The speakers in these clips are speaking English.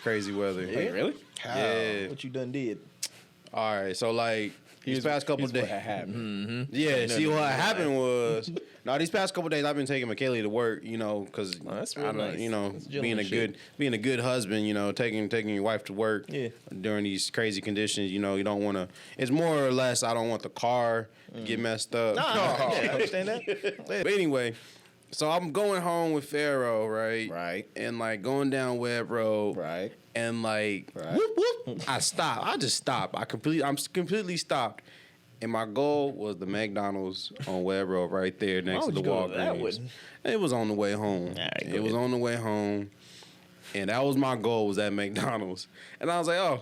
crazy weather. Wait, really? How? Yeah. What you done did? All right, so like these past couple days. What happened. Yeah, see what happened was these past couple days I've been taking Michaela to work, because that's real nice. That's being a gentleman being a good husband, taking your wife to work Yeah. during these crazy conditions, you don't want to. It's more or less I don't want the car to get messed up. Yeah, I understand that. But anyway, so I'm going home with Pharaoh, right? Right. And like going down Webb Road, Right. and like Right. whoop whoop, I stopped. I just stopped. I'm completely stopped. And my goal was the McDonald's on Webb Road right there next to would the you go to that Walgreens. one? It was on the way home. All right, It was on the way home. And that was my goal, was at McDonald's. And I was like, oh,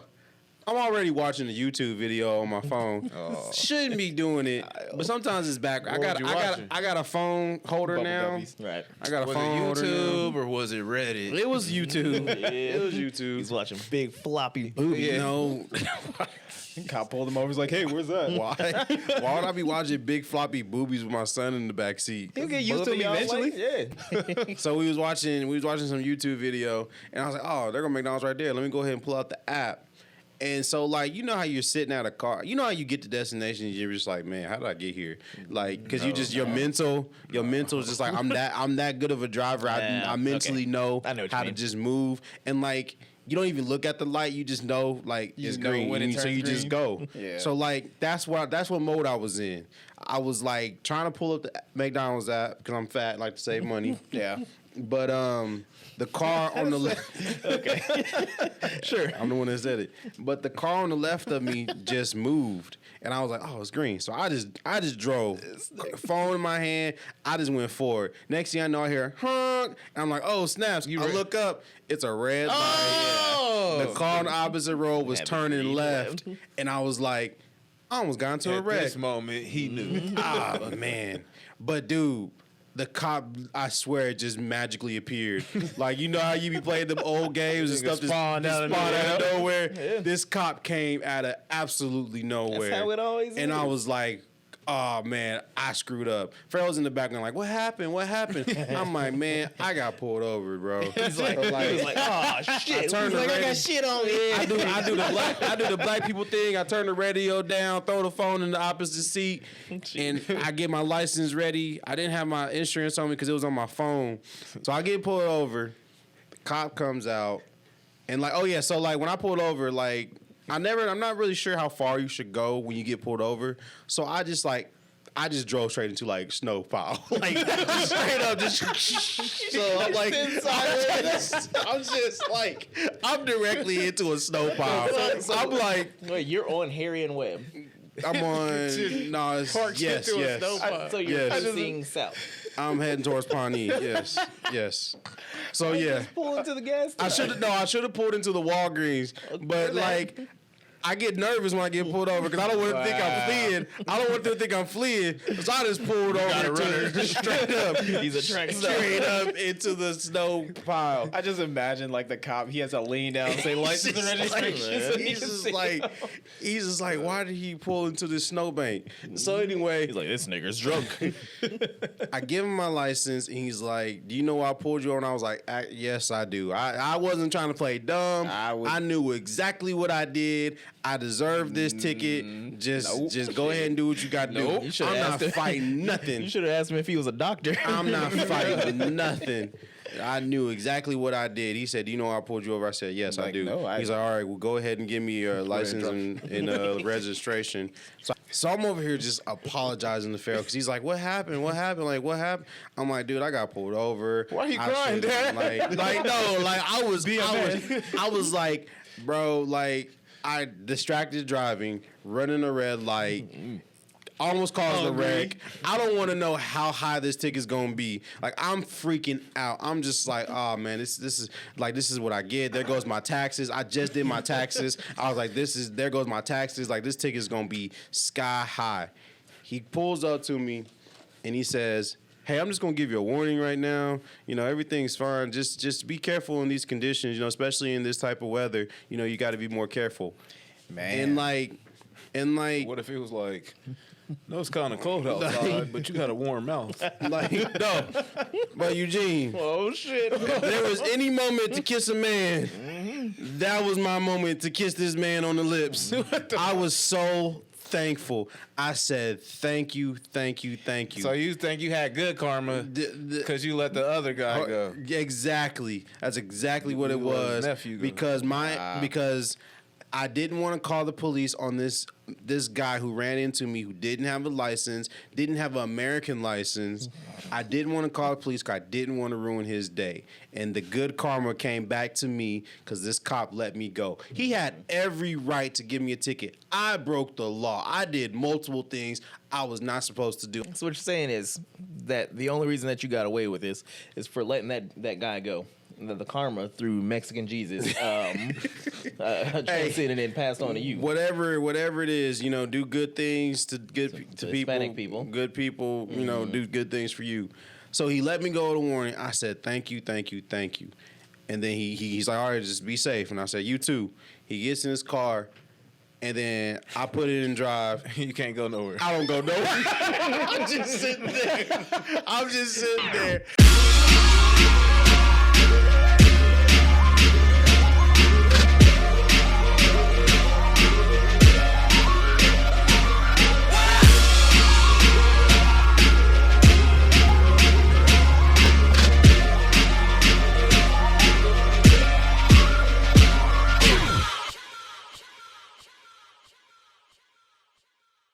I'm already watching a YouTube video on my phone. Shouldn't be doing it. But sometimes it's back. I What was you watching? got a phone holder Bubble now. Guppies. Right. I got a Was phone it holder now. YouTube or was it Reddit? It was YouTube. It was YouTube. He's watching big floppy. You know, Cop pulled him over. He's like, "Hey, where's that?" why would I be watching big floppy boobies with my son in the back seat? He'll get used to me eventually. Yeah. So we was watching some YouTube video, and I was like, oh, they're gonna McDonald's right there. Let me go ahead and pull out the app. And so, like, you know how you're sitting at a car, you know how you get to destination, and you're just like, man, how did I get here? Like, because your mental is just like, I'm that good of a driver. I mentally know I know what you how to mean. just move, and like, you don't even look at the light. You just know, like, You it's just know green. when it So turns you just green. go. Yeah. So like, that's what mode I was in. I was like trying to pull up the McDonald's app because I'm fat, like to save money. Yeah. But the car on the left. Sure. I'm the one that said it. But the car on the left of me just moved. And I was like, oh, it's green. So I just drove. Phone in my hand. I just went forward. Next thing I know, I hear honk. And I'm like, oh, snaps. I look up. It's a red light. Oh. The car on the opposite road was Had to turning be left. And I was like, I almost got into a At wreck. this moment, he knew. But man. But dude, the cop, I swear, it just magically appeared. Like, you know how you be playing them old games and stuff, just spawned out of nowhere. Yeah. This cop came out of absolutely nowhere. That's how it always and is. I was like, oh man, I screwed up. Farrell's in the background like, what happened? I'm like, man, I got pulled over, bro. He's like, oh shit. I turned He's like, the I radio- got shit on me. I do the black people thing. I turn the radio down, throw the phone in the opposite seat, and I get my license ready. I didn't have my insurance on me because it was on my phone. So I get pulled over. The cop comes out, and like, oh yeah, so like when I pulled over, like I'm not really sure how far you should go when you get pulled over. So I just drove straight into like snow pile, like just straight up. So I'm like, I'm directly into a snow pile. I'm like, Wait, you're on Harry and Webb. I'm on. No, it's, Parked yes, into a yes. snow pile. So you're Yes. facing south. I'm heading towards Pawnee. Yes. So yeah, Pull into the gas I station. should have pulled into the Walgreens, but like. I get nervous when I get pulled over because I don't want to think I'm fleeing. I don't want them to think I'm fleeing. So I just pulled over straight up. He's a track star. Straight up into the snow pile. I just imagine like the cop. He has to lean down and say license and registration. so he He's can just see. like, why did he pull into this snowbank? So anyway, He's like, this nigga's drunk. I give him my license, and he's like, "Do you know why I pulled you over?" And I was like, "Yes, I do. I wasn't trying to play dumb. I knew exactly what I did. I deserve this ticket. Just go ahead and do what you got to You do. should've I'm not asked him. fighting nothing. You should have asked him if he was a doctor. I'm not fighting nothing." I knew exactly what I did. He said, "Do you know why I pulled you over?" I said, "Yes, I Like, do." no, He's like, "All right, well, go ahead and give me your license and registration." So I'm over here just apologizing to Farrell because he's like, "What happened? What happened? Like, what happened?" I'm like, "Dude, I got pulled over." Why you I crying, should've- Dad? Like, no, like I was like, bro, like I distracted driving, running a red light. Almost caused a wreck. I don't want to know how high this ticket's gonna be. Like I'm freaking out. I'm just like, oh man, this is what I get. There goes my taxes. I just did my taxes. I was like, there goes my taxes. Like this ticket's gonna be sky high. He pulls up to me and he says, "Hey, I'm just gonna give you a warning right now. You know, everything's fine. Just be careful in these conditions. You know, especially in this type of weather. You know, you got to be more careful." Man. And like, And like, What if it was like, no, it's kind of cold outside, but you got a warm mouth. like no, but Eugene, Oh shit! there was any moment to kiss a man, that was my moment to kiss this man on the lips. I was so thankful. I said, thank you, thank you, thank you. So you think you had good karma because you let the other guy go? Exactly. That's exactly what it You let his was. nephew go. Because I didn't want to call the police on this guy who ran into me, who didn't have a license, didn't have an American license. I didn't want to call the police because I didn't want to ruin his day. And the good karma came back to me because this cop let me go. He had every right to give me a ticket. I broke the law. I did multiple things I was not supposed to do. So what you're saying is that the only reason that you got away with this is for letting that guy go. The karma through Mexican Jesus transcended and passed on to you. Whatever it is, do good things to Hispanic people. Good people, do good things for you. So he let me go with a warning. I said, thank you, thank you, thank you. And then he's like, all right, just be safe. And I said, you too. He gets in his car, and then I put it in drive. You can't go nowhere. I don't go nowhere. I'm just sitting there.